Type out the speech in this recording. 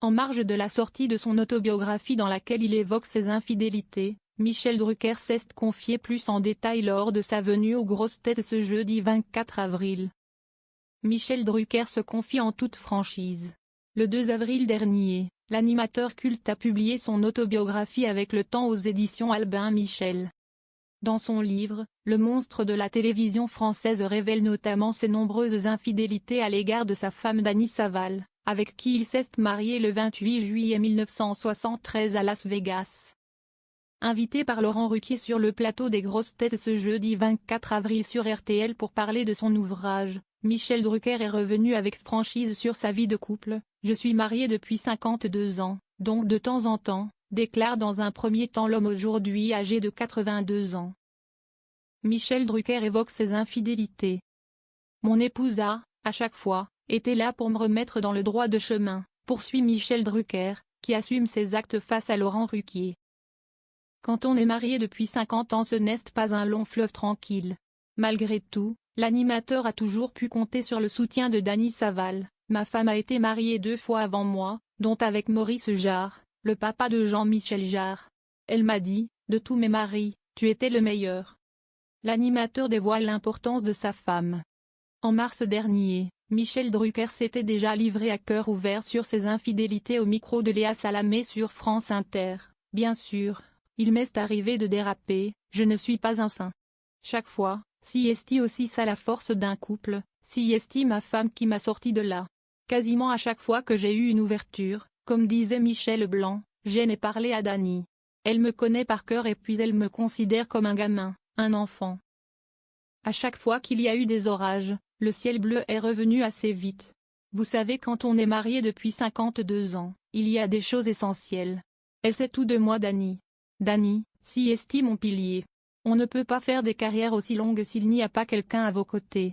En marge de la sortie de son autobiographie dans laquelle il évoque ses infidélités, Michel Drucker s'est confié plus en détail lors de sa venue aux grosses têtes ce jeudi 24 avril. Michel Drucker se confie en toute franchise. Le 2 avril dernier, l'animateur culte a publié son autobiographie avec le temps aux éditions Albin Michel. Dans son livre, le monstre de la télévision française révèle notamment ses nombreuses infidélités à l'égard de sa femme Dany Saval, avec qui il s'est marié le 28 juillet 1973 à Las Vegas. Invité par Laurent Ruquier sur le plateau des grosses têtes ce jeudi 24 avril sur RTL pour parler de son ouvrage, Michel Drucker est revenu avec franchise sur sa vie de couple. « Je suis marié depuis 52 ans, donc de temps en temps », déclare dans un premier temps l'homme aujourd'hui âgé de 82 ans. Michel Drucker évoque ses infidélités. « Mon épouse a, à chaque fois, été là pour me remettre dans le droit de chemin », poursuit Michel Drucker, qui assume ses actes face à Laurent Ruquier. Quand on est marié depuis 50 ans, ce n'est pas un long fleuve tranquille. Malgré tout, l'animateur a toujours pu compter sur le soutien de Dany Saval. « Ma femme a été mariée 2 fois avant moi, dont avec Maurice Jarre, le papa de Jean-Michel Jarre. Elle m'a dit, de tous mes maris, tu étais le meilleur. » L'animateur dévoile l'importance de sa femme. En mars dernier, Michel Drucker s'était déjà livré à cœur ouvert sur ses infidélités au micro de Léa Salamé sur France Inter. « Bien sûr, il m'est arrivé de déraper, je ne suis pas un saint. Chaque fois, si est aussi ça la force d'un couple, si est ma femme qui m'a sorti de là. Quasiment à chaque fois que j'ai eu une ouverture, comme disait Michel Blanc, je n'ai parlé à Dany. Elle me connaît par cœur et puis elle me considère comme un gamin, un enfant. À chaque fois qu'il y a eu des orages, le ciel bleu est revenu assez vite. Vous savez, quand on est marié depuis 52 ans, il y a des choses essentielles. Elle sait tout de moi, Dany. Dany, si est mon pilier. On ne peut pas faire des carrières aussi longues s'il n'y a pas quelqu'un à vos côtés.